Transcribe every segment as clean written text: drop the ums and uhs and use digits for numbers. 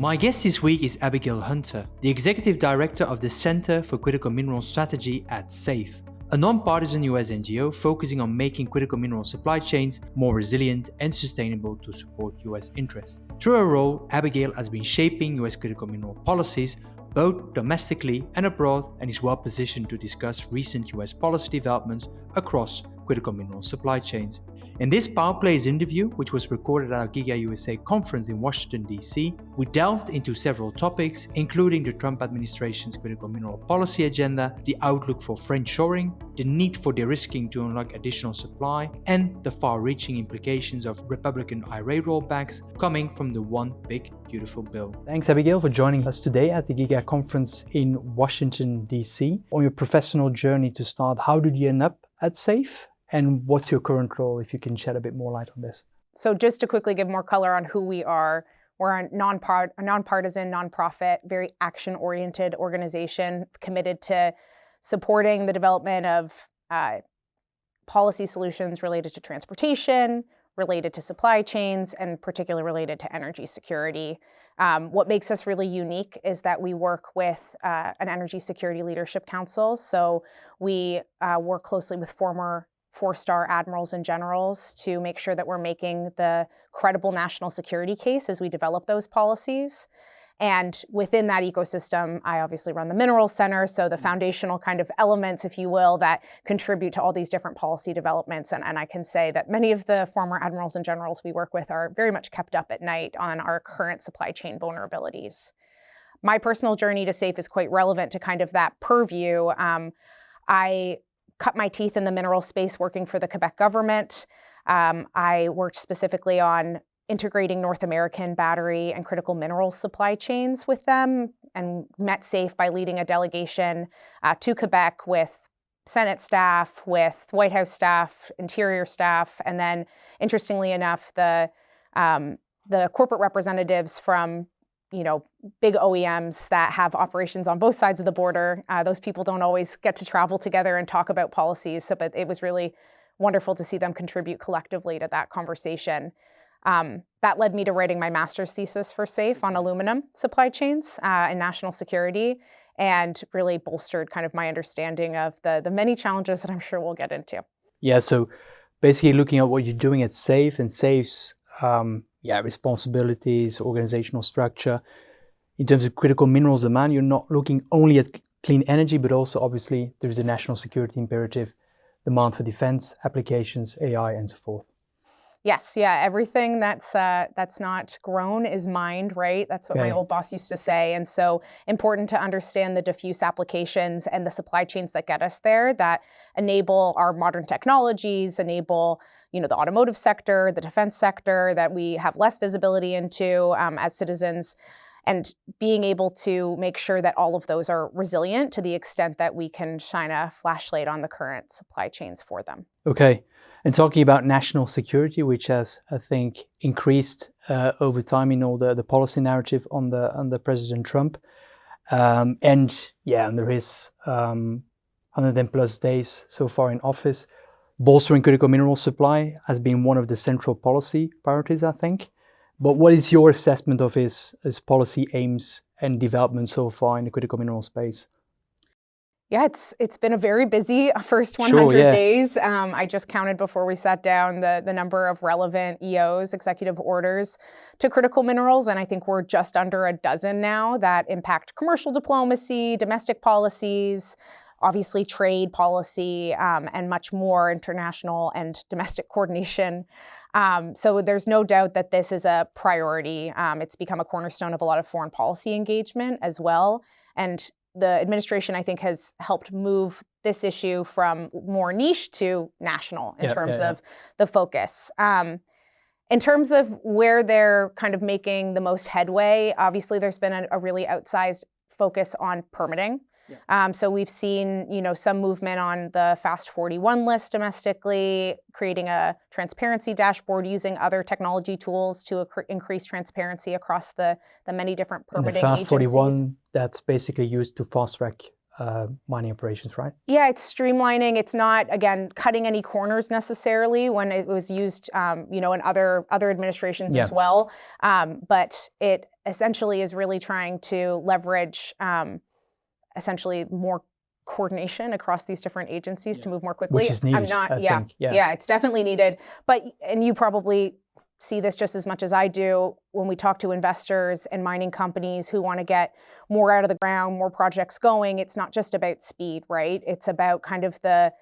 My guest this week is Abigail Hunter, the Executive Director of the Center for Critical Mineral Strategy at SAFE, a non-partisan US NGO focusing on making critical mineral supply chains more resilient and sustainable to support US interests. Through her role, Abigail has been shaping US critical mineral policies both domestically and abroad, and is well positioned to discuss recent US policy developments across critical mineral supply chains. In this Power Plays interview, which was recorded at our Giga USA conference in Washington, D.C., we delved into several topics, including the Trump administration's critical mineral policy agenda, the outlook for friendshoring, the need for derisking to unlock additional supply, and the far-reaching implications of Republican IRA rollbacks coming from the One Big Beautiful Bill. Thanks, Abigail, for joining us today at the Giga conference in Washington, D.C. On your professional journey to start, how did you end up at SAFE? And what's your current role, if you can shed a bit more light on this? So just to quickly give more color on who we are, we're a nonpartisan, nonprofit, very action-oriented organization committed to supporting the development of policy solutions related to transportation, related to supply chains, and particularly related to energy security. What makes us really unique is that we work with an Energy Security Leadership Council. So we work closely with former four-star admirals and generals to make sure that we're making the credible national security case as we develop those policies. And within that ecosystem, I obviously run the Minerals Center, so the foundational kind of elements, if you will, that contribute to all these different policy developments. And I can say that many of the former admirals and generals we work with are very much kept up at night on our current supply chain vulnerabilities. My personal journey to SAFE is quite relevant to kind of that purview. I cut my teeth in the mineral space working for the Quebec government. I worked specifically on integrating North American battery and critical mineral supply chains with them, and met SAFE by leading a delegation to Quebec with Senate staff, with White House staff, Interior staff, and then, interestingly enough, the corporate representatives from big OEMs that have operations on both sides of the border. Those people don't always get to travel together and talk about policies, but it was really wonderful to see them contribute collectively to that conversation. That led me to writing my master's thesis for SAFE on aluminum supply chains and national security, and really bolstered kind of my understanding of the many challenges that I'm sure we'll get into. Yeah, so basically looking at what you're doing at SAFE and SAFE's responsibilities, organizational structure. In terms of critical minerals demand, you're not looking only at clean energy, but also obviously there's a national security imperative, demand for defense, applications, AI, and so forth. Yes, yeah, everything that's not grown is mined, right? That's what my old boss used to say. And so important to understand the diffuse applications and the supply chains that get us there, that enable our modern technologies, enable the automotive sector, the defense sector that we have less visibility into as citizens, and being able to make sure that all of those are resilient to the extent that we can shine a flashlight on the current supply chains for them. Okay. And talking about national security, which has, I think, increased over time in all the policy narrative under President Trump. Under his 100+ days so far in office, bolstering critical mineral supply has been one of the central policy priorities, I think. But what is your assessment of his policy aims and development so far in the critical mineral space? Yeah, it's been a very busy first 100 days. I just counted before we sat down the number of relevant EOs, executive orders, to critical minerals, and I think we're just under a dozen now that impact commercial diplomacy, domestic policies, obviously trade policy, and much more international and domestic coordination. So there's no doubt that this is a priority. It's become a cornerstone of a lot of foreign policy engagement as well. And the administration, I think, has helped move this issue from more niche to national in terms of the focus. In terms of where they're kind of making the most headway, obviously there's been a really outsized focus on permitting. So we've seen, some movement on the Fast 41 list domestically, creating a transparency dashboard, using other technology tools to increase transparency across the many different permitting agencies. And the Fast 41, that's basically used to fast track mining operations, right? Yeah, it's streamlining. It's not, again, cutting any corners necessarily when it was used, in other administrations as well. But it essentially is really trying to leverage essentially more coordination across these different agencies to move more quickly. Which is needed, I think. Yeah, it's definitely needed. And you probably see this just as much as I do when we talk to investors and mining companies who want to get more out of the ground, more projects going. It's not just about speed, right? It's about kind of the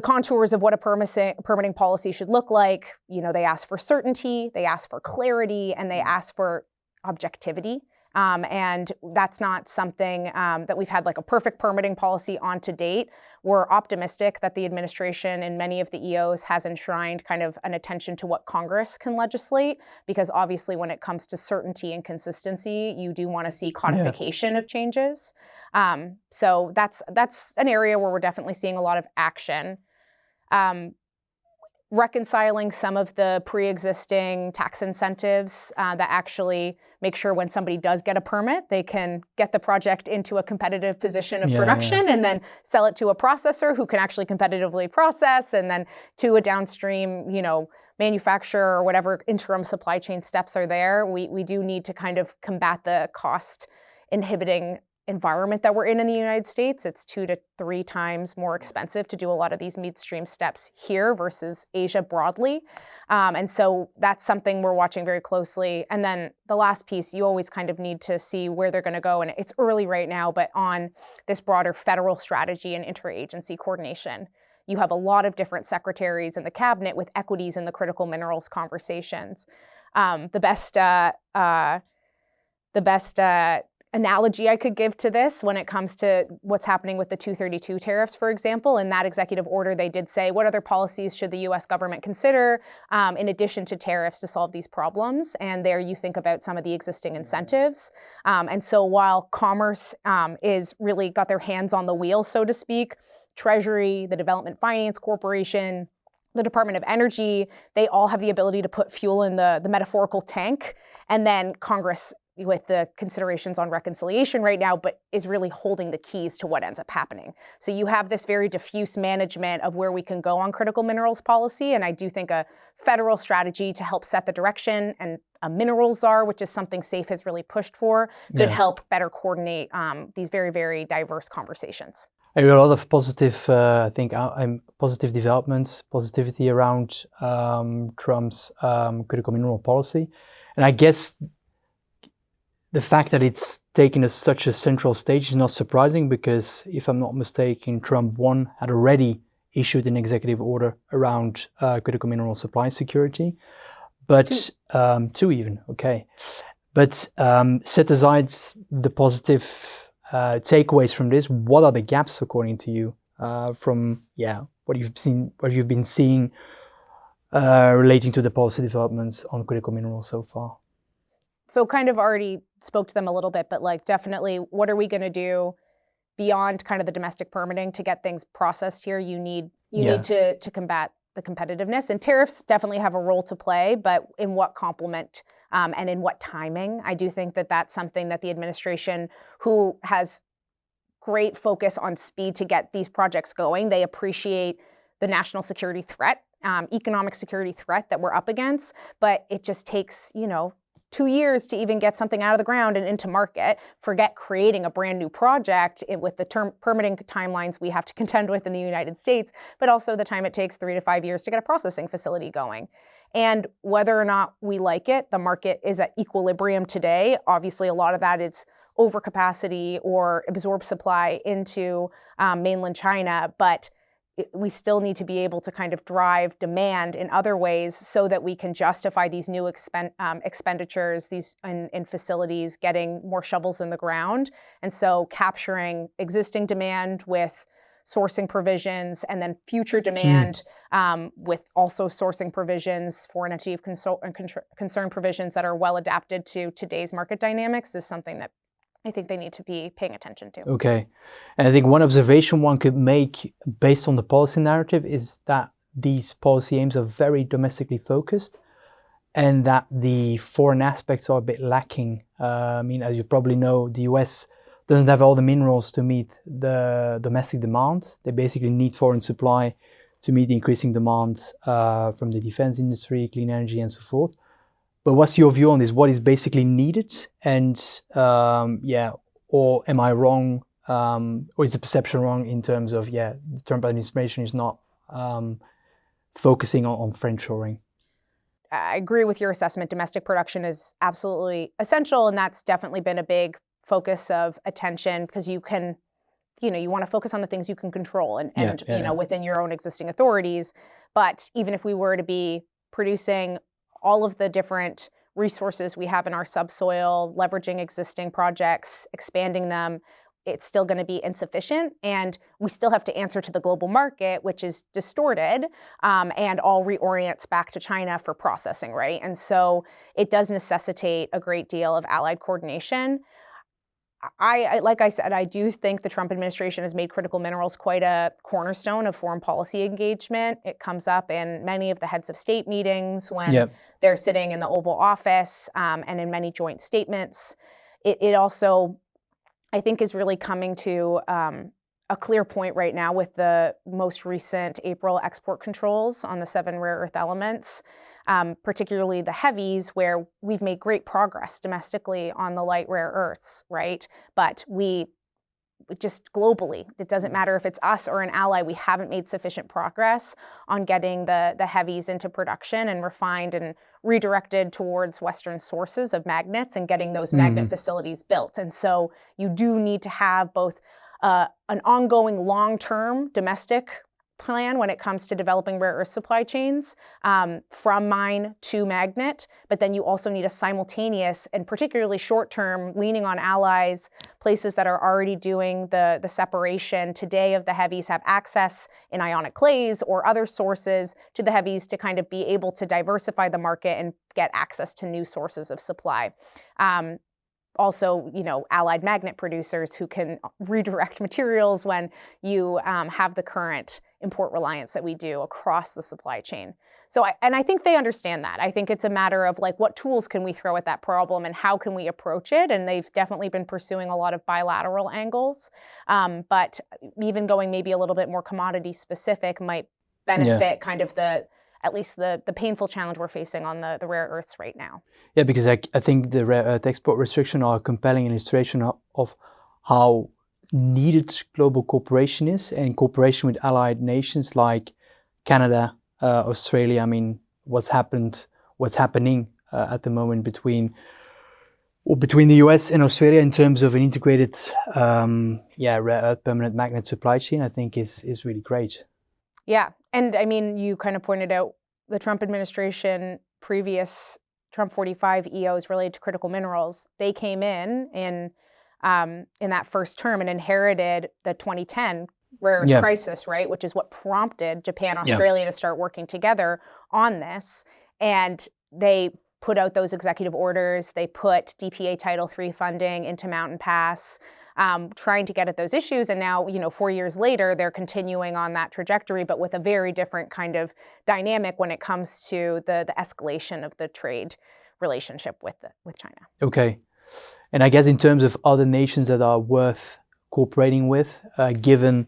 contours of what a permitting policy should look like. They ask for certainty, they ask for clarity, and they ask for objectivity. And that's not something that we've had like a perfect permitting policy on to date. We're optimistic that the administration and many of the EOs has enshrined kind of an attention to what Congress can legislate, because obviously when it comes to certainty and consistency, you do want to see codification of changes. So that's an area where we're definitely seeing a lot of action. Reconciling some of the pre-existing tax incentives that actually make sure when somebody does get a permit, they can get the project into a competitive position of production and then sell it to a processor who can actually competitively process, and then to a downstream, manufacturer or whatever interim supply chain steps are there. We do need to kind of combat the cost inhibiting environment that we're in the United States. It's 2 to 3 times more expensive to do a lot of these midstream steps here versus Asia broadly. And so that's something we're watching very closely. And then the last piece, you always kind of need to see where they're going to go. And it's early right now, but on this broader federal strategy and interagency coordination. You have a lot of different secretaries in the cabinet with equities in the critical minerals conversations. The best analogy I could give to this when it comes to what's happening with the 232 tariffs, for example. In that executive order, they did say, what other policies should the U.S. government consider in addition to tariffs to solve these problems? And there you think about some of the existing incentives. And so while Commerce is really got their hands on the wheel, so to speak, Treasury, the Development Finance Corporation, the Department of Energy, they all have the ability to put fuel in the metaphorical tank. And then Congress, with the considerations on reconciliation right now, but is really holding the keys to what ends up happening. So you have this very diffuse management of where we can go on critical minerals policy. And I do think a federal strategy to help set the direction, and a minerals czar, which is something SAFE has really pushed for, could help better coordinate these very, very diverse conversations. I hear a lot of positive, positive developments, positivity around Trump's critical mineral policy. And I guess the fact that it's taken such a central stage is not surprising, because if I'm not mistaken, Trump 1 had already issued an executive order around critical mineral supply security. But 2 even, okay. But set aside the positive takeaways from this, what are the gaps according to you from what you've been seeing relating to the policy developments on critical minerals so far? So kind of already spoke to them a little bit, but like definitely what are we going to do beyond kind of the domestic permitting to get things processed here? You need to combat the competitiveness, and tariffs definitely have a role to play, but in what complement and in what timing. I do think that that's something that the administration, who has great focus on speed to get these projects going, they appreciate the national security threat, economic security threat that we're up against, but it just takes, 2 years to even get something out of the ground and into market. Forget creating a brand new project with the permitting timelines we have to contend with in the United States, but also the time it takes 3 to 5 years to get a processing facility going. And whether or not we like it, the market is at equilibrium today. Obviously, a lot of that is overcapacity or absorbed supply into mainland China, but we still need to be able to kind of drive demand in other ways so that we can justify these new expenditures, these in facilities, getting more shovels in the ground. And so capturing existing demand with sourcing provisions, and then future demand with also sourcing provisions, foreign entity of concern provisions that are well adapted to today's market dynamics, is something that I think they need to be paying attention to. Okay. And I think one observation one could make based on the policy narrative is that these policy aims are very domestically focused, and that the foreign aspects are a bit lacking. As you probably know, the US doesn't have all the minerals to meet the domestic demand. They basically need foreign supply to meet the increasing demand from the defense industry, clean energy, and so forth. But what's your view on this? What is basically needed? And or am I wrong? Or is the perception wrong in terms of, the Trump administration is not focusing on friendshoring? I agree with your assessment. Domestic production is absolutely essential, and that's definitely been a big focus of attention because you can, you want to focus on the things you can control and within your own existing authorities. But even if we were to be producing all of the different resources we have in our subsoil, leveraging existing projects, expanding them, it's still going to be insufficient. And we still have to answer to the global market, which is distorted and all reorients back to China for processing, right? And so it does necessitate a great deal of allied coordination. Like I said, I do think the Trump administration has made critical minerals quite a cornerstone of foreign policy engagement. It comes up in many of the heads of state meetings when they're sitting in the Oval Office and in many joint statements. It also, I think, is really coming to a clear point right now with the most recent April export controls on the 7 rare earth elements. Particularly the heavies, where we've made great progress domestically on the light rare earths, right? But we just globally, it doesn't matter if it's us or an ally, we haven't made sufficient progress on getting the heavies into production and refined and redirected towards Western sources of magnets and getting those magnet facilities built. And so you do need to have both an ongoing long-term domestic plan when it comes to developing rare earth supply chains from mine to magnet, but then you also need a simultaneous and particularly short-term leaning on allies, places that are already doing the separation today of the heavies have access in ionic clays or other sources to the heavies to kind of be able to diversify the market and get access to new sources of supply. Also, allied magnet producers who can redirect materials when you have the current import reliance that we do across the supply chain. So, I think they understand that. I think it's a matter of what tools can we throw at that problem and how can we approach it? And they've definitely been pursuing a lot of bilateral angles. But even going maybe a little bit more commodity specific might benefit kind of at least the painful challenge we're facing on the rare earths right now. Yeah, because I think the rare earth export restriction are a compelling illustration of how needed global cooperation is, and cooperation with allied nations like Canada, Australia. I mean, what's happening at the moment between the US and Australia in terms of an integrated rare earth permanent magnet supply chain, I think is really great. Yeah. And I mean, you kind of pointed out the Trump administration, previous Trump 45 EOs related to critical minerals. They came in that first term and inherited the 2010 rare earth crisis, right? Which is what prompted Japan, Australia to start working together on this. And they put out those executive orders. They put DPA Title III funding into Mountain Pass, trying to get at those issues. And now, 4 years later, they're continuing on that trajectory, but with a very different kind of dynamic when it comes to the escalation of the trade relationship with China. Okay. And I guess in terms of other nations that are worth cooperating with, given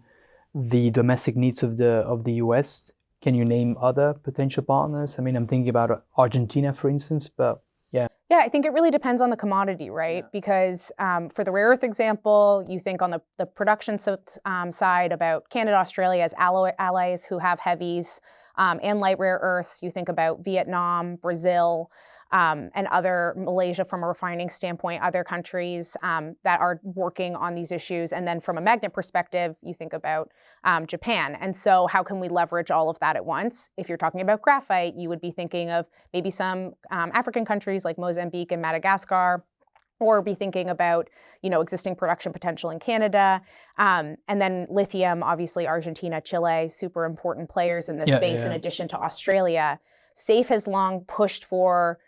the domestic needs of the US, can you name other potential partners? I mean, I'm thinking about Argentina, for instance, but yeah. Yeah, I think it really depends on the commodity, right? Yeah. Because for the rare earth example, you think on the production side about Canada, Australia as allies who have heavies and light rare earths. You think about Vietnam, Brazil, and other, Malaysia from a refining standpoint, other countries that are working on these issues. And then from a magnet perspective, you think about Japan. And so how can we leverage all of that at once? If you're talking about graphite, you would be thinking of maybe some African countries like Mozambique and Madagascar, or be thinking about, existing production potential in Canada. And then lithium, obviously Argentina, Chile, super important players in this space in addition to Australia. SAFE has long pushed for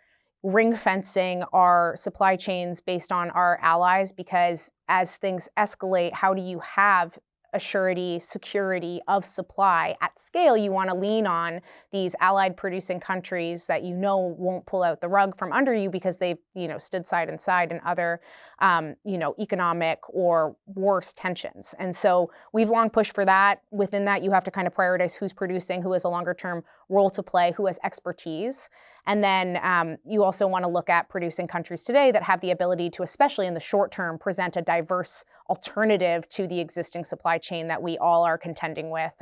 ring fencing our supply chains based on our allies, because as things escalate, how do you have assurity, security of supply at scale, you want to lean on these allied producing countries that won't pull out the rug from under you because they've stood side and side in other economic or worse tensions. And so we've long pushed for that. Within that, you have to kind of prioritize who's producing, who has a longer term role to play, who has expertise. And then you also want to look at producing countries today that have the ability to, especially in the short term, present a diverse alternative to the existing supply chain that we all are contending with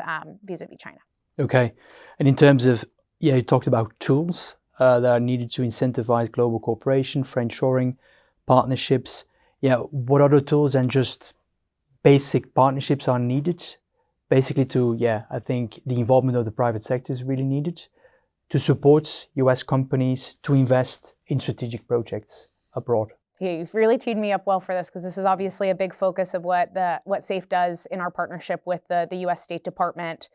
vis-a-vis China. Okay. And in terms of, you talked about tools that are needed to incentivize global cooperation, friendshoring, partnerships. What other tools and just basic partnerships are needed? Basically I think the involvement of the private sector is really needed to support US companies to invest in strategic projects abroad. Yeah, you've really teed me up well for this, because this is obviously a big focus of what SAFE does in our partnership with the US State Department.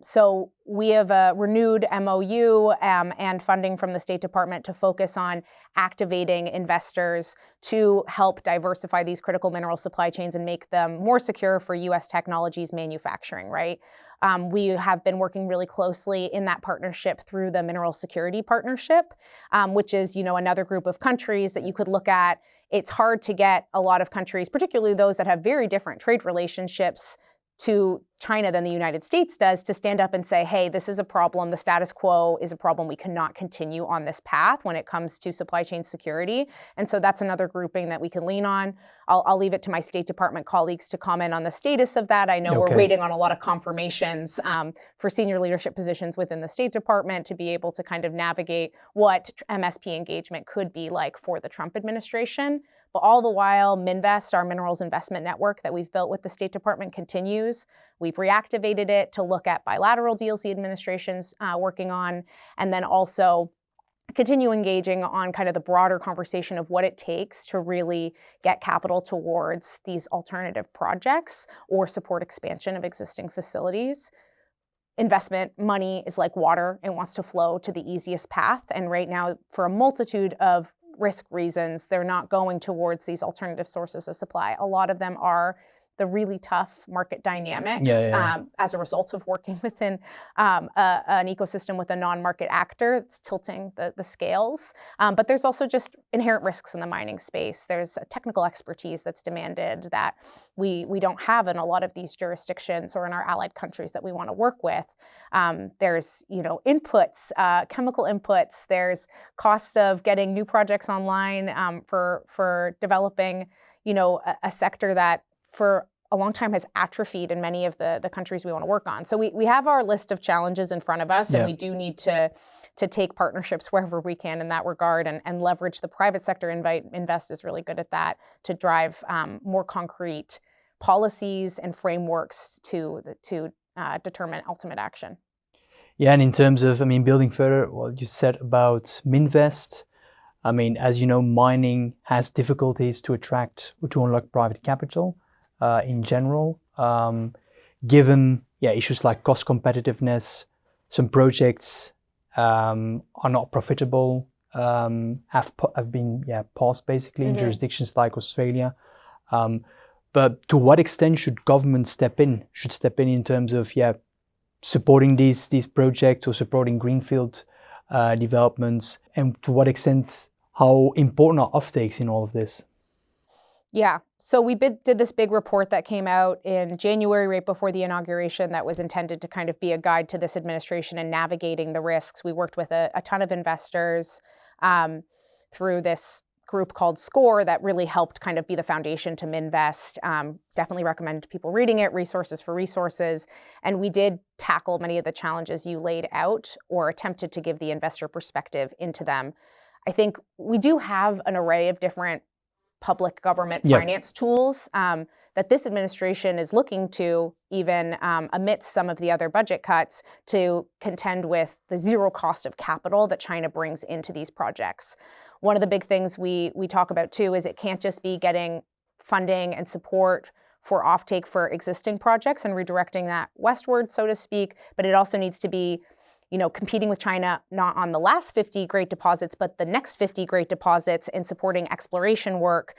So we have a renewed MOU and funding from the State Department to focus on activating investors to help diversify these critical mineral supply chains and make them more secure for US technologies manufacturing, right? We have been working really closely in that partnership through the Mineral Security Partnership, which is, another group of countries that you could look at. It's hard to get a lot of countries, particularly those that have very different trade relationships to China than the United States does, to stand up and say, hey, this is a problem. The status quo is a problem. We cannot continue on this path when it comes to supply chain security. And so that's another grouping that we can lean on. I'll leave it to my State Department colleagues to comment on the status of that. I know We're waiting on a lot of confirmations for senior leadership positions within the State Department to be able to kind of navigate what MSP engagement could be like for the Trump administration. But all the while, Minvest, our minerals investment network that we've built with the State Department, continues. We've reactivated it to look at bilateral deals the administration's working on, and then also continue engaging on kind of the broader conversation of what it takes to really get capital towards these alternative projects or support expansion of existing facilities. Investment money is like water. It wants to flow to the easiest path. And right now, for a multitude of risk reasons, they're not going towards these alternative sources of supply. A lot of them are the really tough market dynamics as a result of working within an ecosystem with a non-market actor. It's tilting the scales. But there's also just inherent risks in the mining space. There's a technical expertise that's demanded that we don't have in a lot of these jurisdictions or in our allied countries that we want to work with. There's inputs, chemical inputs. There's costs of getting new projects online for developing a sector that for a long time has atrophied in many of the countries we want to work on. So we have our list of challenges in front of us, and we do need to take partnerships wherever we can in that regard and leverage the private sector. Invest is really good at that, to drive more concrete policies and frameworks to determine ultimate action. Yeah, and in terms of, building further what you said about Minvest, as you know, mining has difficulties to attract or to unlock private capital. In general, given issues like cost competitiveness, some projects are not profitable, have been paused basically in jurisdictions like Australia. But to what extent should government step in terms of supporting these projects or supporting greenfield developments, and to what extent, how important are offtakes in all of this? Yeah. So we did this big report that came out in January, right before the inauguration, that was intended to kind of be a guide to this administration in navigating the risks. We worked with a ton of investors through this group called SCORE that really helped kind of be the foundation to Minvest. Definitely recommend people reading it, Resources for Resources. And we did tackle many of the challenges you laid out, or attempted to give the investor perspective into them. I think we do have an array of different public government finance tools that this administration is looking to, even amidst some of the other budget cuts, to contend with the zero cost of capital that China brings into these projects. One of the big things we talk about too is it can't just be getting funding and support for offtake for existing projects and redirecting that westward, so to speak, but it also needs to be competing with China, not on the last 50 great deposits, but the next 50 great deposits, and supporting exploration work,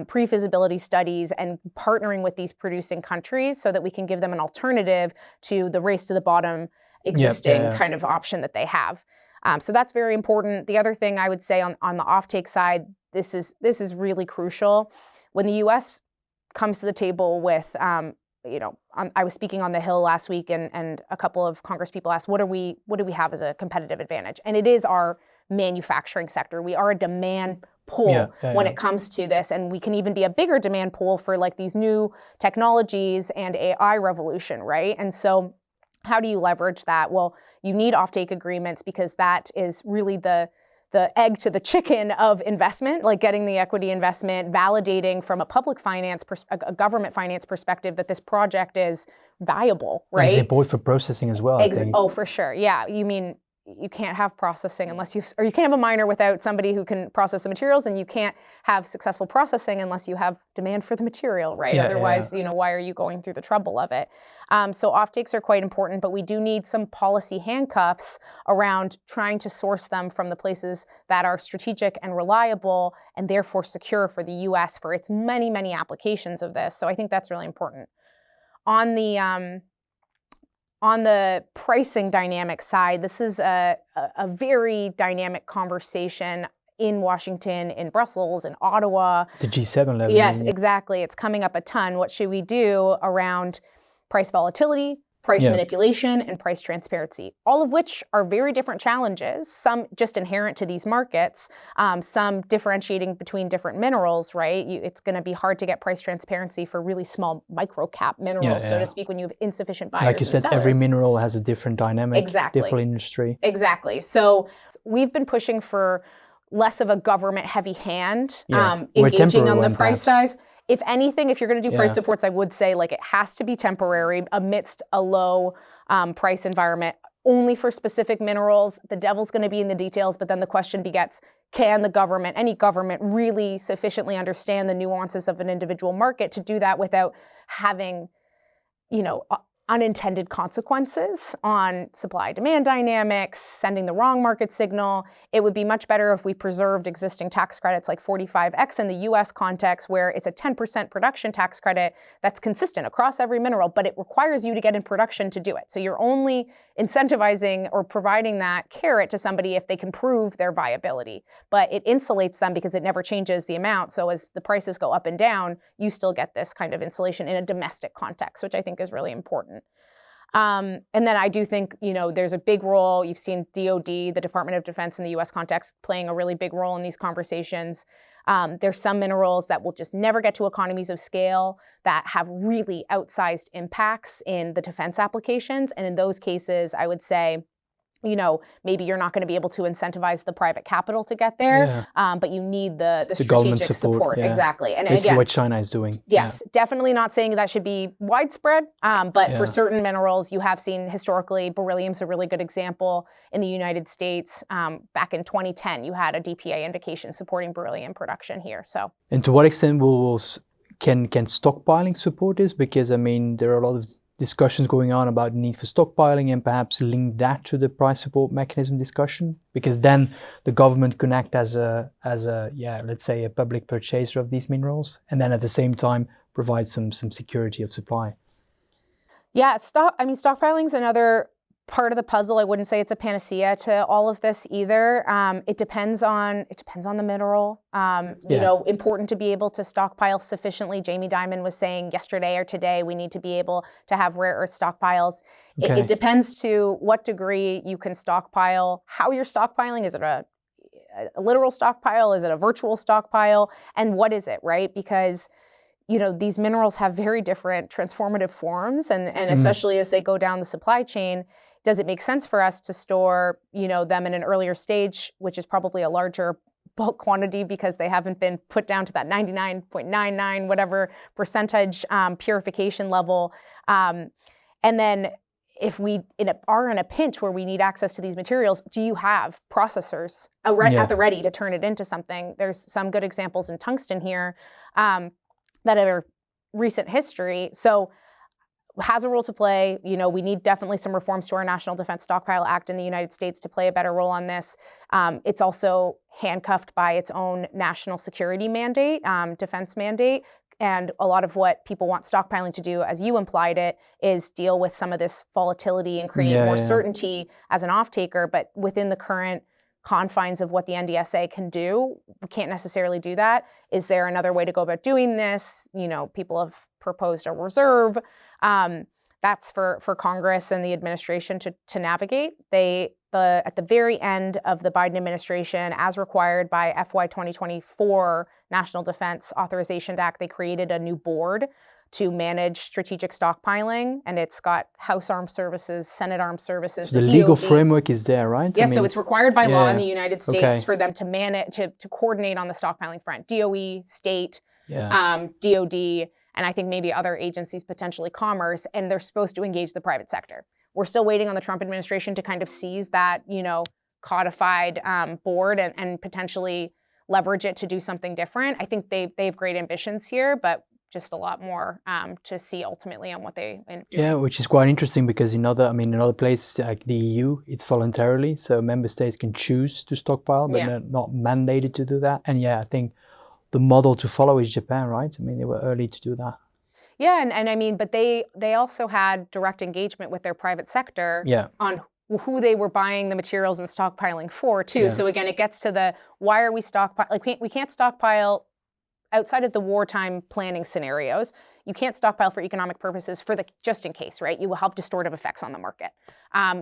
pre-feasibility studies, and partnering with these producing countries so that we can give them an alternative to the race to the bottom existing kind of option that they have. So that's very important. The other thing I would say on the offtake side, this is really crucial. When the U.S. comes to the table with I was speaking on the Hill last week, and a couple of Congress people asked, what do we have as a competitive advantage? And it is our manufacturing sector. We are a demand pull when it comes to this, and we can even be a bigger demand pull for like these new technologies and AI revolution, right? And so how do you leverage that? Well, you need offtake agreements, because that is really the egg to the chicken of investment, like getting the equity investment, validating from a public finance, a government finance perspective that this project is viable, right? And it's important for processing as well, I think. Oh, for sure. Yeah. You mean you can't have processing unless you can't have a miner without somebody who can process the materials, and you can't have successful processing unless you have demand for the material, right? Otherwise, why are you going through the trouble of it? So offtakes are quite important, but we do need some policy handcuffs around trying to source them from the places that are strategic and reliable, and therefore secure for the U.S. for its many, many applications of this. So I think that's really important. On the pricing dynamic side, this is a very dynamic conversation in Washington, in Brussels, in Ottawa. The G7 level. Yes, exactly. It's coming up a ton. What should we do around price volatility, price manipulation, and price transparency, all of which are very different challenges, some just inherent to these markets, some differentiating between different minerals, right? It's going to be hard to get price transparency for really small micro-cap minerals, so to speak, when you have insufficient buyers like you said, sellers. every mineral has a different dynamic, different industry. Exactly. So we've been pushing for less of a government-heavy hand, engaging on the price size. If anything, if you're going to do price supports, I would say like it has to be temporary amidst a low price environment, only for specific minerals. The devil's going to be in the details, but then the question begets, can the government, any government, really sufficiently understand the nuances of an individual market to do that without having, unintended consequences on supply-demand dynamics, sending the wrong market signal? It would be much better if we preserved existing tax credits like 45X in the US context, where it's a 10% production tax credit that's consistent across every mineral, but it requires you to get in production to do it. So you're only incentivizing or providing that carrot to somebody if they can prove their viability. But it insulates them because it never changes the amount. So as the prices go up and down, you still get this kind of insulation in a domestic context, which I think is really important. And then I do think, there's a big role. You've seen DOD, the Department of Defense in the US context, playing a really big role in these conversations. There's some minerals that will just never get to economies of scale that have really outsized impacts in the defense applications. And in those cases, I would say, maybe you're not going to be able to incentivize the private capital to get there, but you need the strategic support. Exactly. And basically again, what China is doing. Yes, definitely not saying that should be widespread, but for certain minerals, you have seen historically, beryllium's a really good example in the United States. Back in 2010, you had a DPA invocation supporting beryllium production here. So, and to what extent can stockpiling support this? Because there are a lot of discussions going on about the need for stockpiling, and perhaps link that to the price support mechanism discussion, because then the government can act as a let's say a public purchaser of these minerals, and then at the same time provide some security of supply. Yeah, stockpiling is another part of the puzzle. I wouldn't say it's a panacea to all of this either. It depends on the mineral. Important to be able to stockpile sufficiently. Jamie Dimon was saying yesterday or today, we need to be able to have rare earth stockpiles. Okay. It depends to what degree you can stockpile, how you're stockpiling. Is it a literal stockpile? Is it a virtual stockpile? And what is it, right? Because these minerals have very different transformative forms, and especially as they go down the supply chain, does it make sense for us to store, them in an earlier stage, which is probably a larger bulk quantity because they haven't been put down to that 99.99 whatever percentage purification level, and then if we are in a pinch where we need access to these materials, do you have processors at the ready to turn it into something? There's some good examples in tungsten here that are recent history. So has a role to play. We need definitely some reforms to our National Defense Stockpile Act in the United States to play a better role on this. It's also handcuffed by its own national security mandate, defense mandate. And a lot of what people want stockpiling to do, as you implied it, is deal with some of this volatility and create more certainty as an off-taker. But within the current confines of what the NDSA can do, we can't necessarily do that. Is there another way to go about doing this? People have proposed a reserve. That's for Congress and the administration to navigate. At the very end of the Biden administration, as required by FY 2024 National Defense Authorization Act, they created a new board to manage strategic stockpiling, and it's got House Armed Services, Senate Armed Services. So the legal framework is there, right? Yeah, so it's required by law in the United States for them to manage, to coordinate on the stockpiling front. DOE, state, DOD, and I think maybe other agencies, potentially Commerce, and they're supposed to engage the private sector. We're still waiting on the Trump administration to kind of seize that, codified board and potentially leverage it to do something different. I think they have great ambitions here, but just a lot more to see ultimately on what they do. Yeah, which is quite interesting because in other places like the EU, it's voluntarily, so member states can choose to stockpile, but they're not mandated to do that. And I think the model to follow is Japan, right? They were early to do that. Yeah, and but they also had direct engagement with their private sector on who they were buying the materials and stockpiling for too. Yeah. So again, it gets to why are we stockpiling? Like we can't stockpile outside of the wartime planning scenarios. You can't stockpile for economic purposes for just in case, right? You will have distortive effects on the market.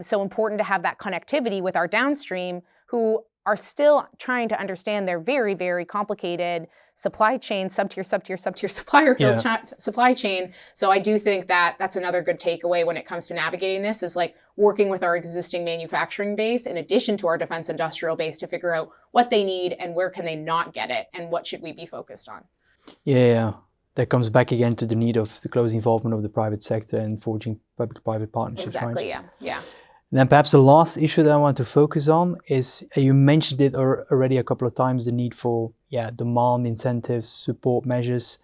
So important to have that connectivity with our downstream who are still trying to understand their very, very complicated supply chain, sub-tier supplier supply chain. So I do think that that's another good takeaway when it comes to navigating this is like working with our existing manufacturing base in addition to our defense industrial base to figure out what they need and where can they not get it and what should we be focused on. Yeah. That comes back again to the need of the close involvement of the private sector and forging public-private partnerships. Exactly, right? Yeah. And then perhaps the last issue that I want to focus on is, you mentioned it already a couple of times, the need for demand incentives, support measures.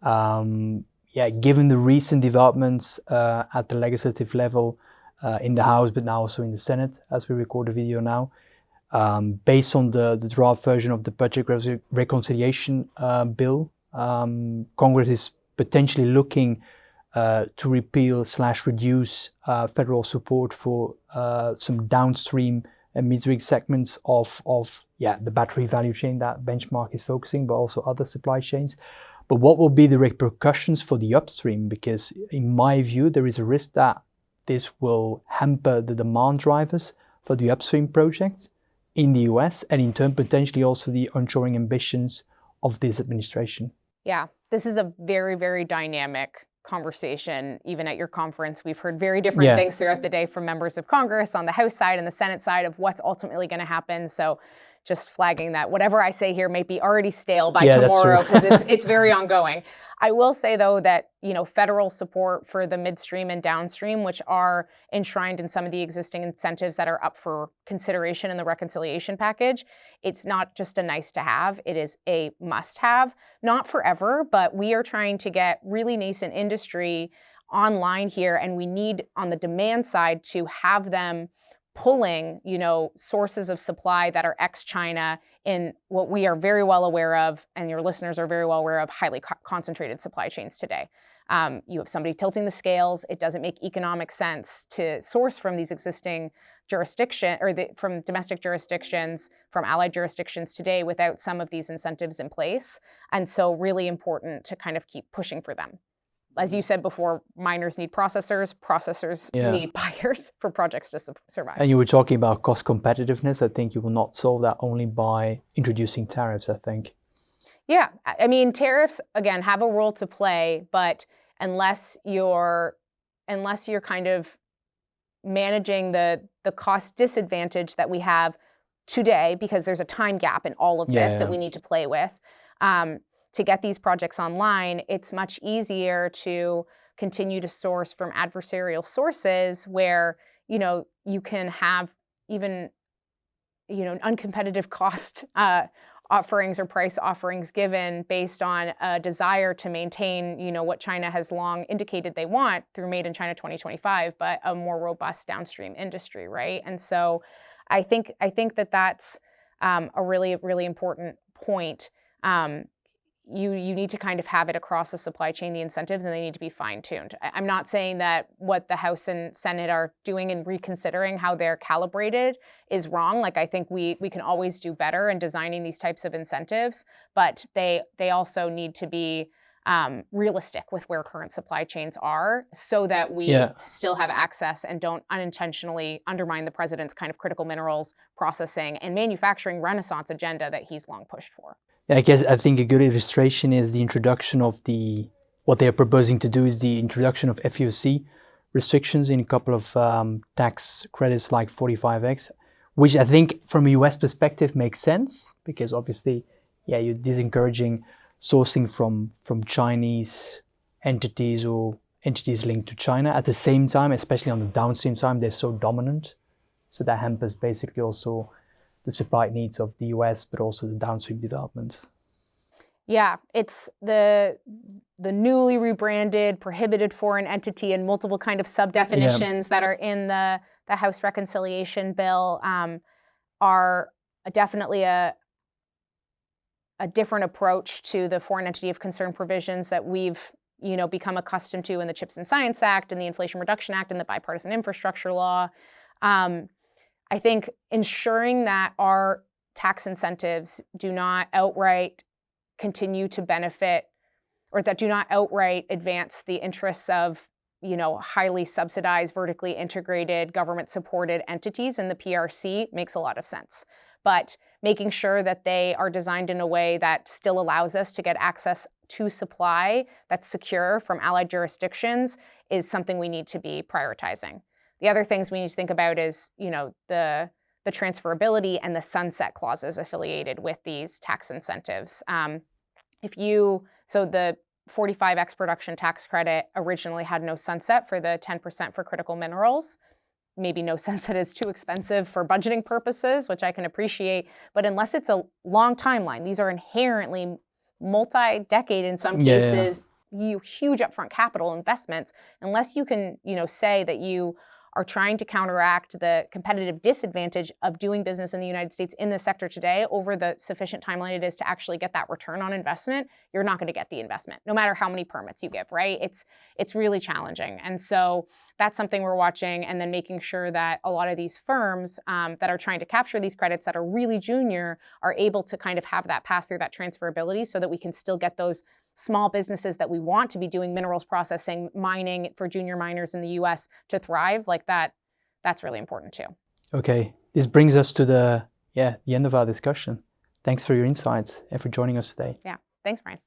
Given the recent developments at the legislative level in the House, but now also in the Senate, as we record the video now, based on the draft version of the budget reconciliation bill, Congress is potentially looking to repeal/reduce federal support for some downstream and midstream segments of the battery value chain that Benchmark is focusing, but also other supply chains. But what will be the repercussions for the upstream? Because in my view, there is a risk that this will hamper the demand drivers for the upstream projects in the US and in turn potentially also the onshoring ambitions of this administration. Yeah, this is a very, very dynamic conversation. Even at your conference, we've heard very different things throughout the day from members of Congress on the House side and the Senate side of what's ultimately going to happen. So just flagging that whatever I say here may be already stale by tomorrow because it's very ongoing. I will say though that federal support for the midstream and downstream, which are enshrined in some of the existing incentives that are up for consideration in the reconciliation package, it's not just a nice to have, it is a must have. Not forever, but we are trying to get really nascent industry online here, and we need on the demand side to have them pulling, sources of supply that are ex-China in what we are very well aware of, and your listeners are very well aware of, highly concentrated supply chains today. You have somebody tilting the scales. It doesn't make economic sense to source from these existing jurisdiction from domestic jurisdictions, from allied jurisdictions today without some of these incentives in place. And so really important to kind of keep pushing for them. As you said before, miners need processors need buyers for projects to survive. And you were talking about cost competitiveness. I think you will not solve that only by introducing tariffs, I think. Yeah, I mean, tariffs, again, have a role to play, but unless you're kind of managing the cost disadvantage that we have today, because there's a time gap in all of this that we need to play with, to get these projects online, it's much easier to continue to source from adversarial sources where, you can have even, uncompetitive cost offerings or price offerings given based on a desire to maintain, what China has long indicated they want through Made in China 2025, but a more robust downstream industry, right? And so I think that that's a really, really important point. You need to kind of have it across the supply chain, the incentives, and they need to be fine-tuned. I'm not saying that what the House and Senate are doing and reconsidering how they're calibrated is wrong. Like, I think we can always do better in designing these types of incentives, but they also need to be realistic with where current supply chains are so that we still have access and don't unintentionally undermine the president's kind of critical minerals processing and manufacturing renaissance agenda that he's long pushed for. I think a good illustration is the introduction of what they are proposing to do is the introduction of FEOC restrictions in a couple of tax credits like 45X, which I think from a US perspective makes sense because obviously, you're disencouraging sourcing from Chinese entities or entities linked to China. At the same time, especially on the downstream side, they're so dominant. So that hampers basically also the supply needs of the US, but also the downstream developments. Yeah, it's the newly rebranded prohibited foreign entity and multiple kind of sub-definitions that are in the House reconciliation bill are definitely a different approach to the foreign entity of concern provisions that we've become accustomed to in the CHIPS and Science Act and the Inflation Reduction Act and the bipartisan infrastructure law. I think ensuring that our tax incentives do not outright continue to benefit or that do not outright advance the interests of, highly subsidized, vertically integrated, government-supported entities in the PRC makes a lot of sense. But making sure that they are designed in a way that still allows us to get access to supply that's secure from allied jurisdictions is something we need to be prioritizing. The other things we need to think about is, the transferability and the sunset clauses affiliated with these tax incentives. So the 45X production tax credit originally had no sunset for the 10% for critical minerals. Maybe no sunset is too expensive for budgeting purposes, which I can appreciate. But unless it's a long timeline, these are inherently multi-decade in some cases, huge upfront capital investments. Unless you can, say that you are trying to counteract the competitive disadvantage of doing business in the United States in this sector today over the sufficient timeline it is to actually get that return on investment, you're not going to get the investment, no matter how many permits you give, right? It's really challenging. And so that's something we're watching, and then making sure that a lot of these firms that are trying to capture these credits that are really junior are able to kind of have that pass through, that transferability, so that we can still get those small businesses that we want to be doing minerals processing, mining for junior miners in the US to thrive like that. That's really important too. Okay, this brings us to the end of our discussion. Thanks for your insights and for joining us today. Yeah, thanks, Bryan.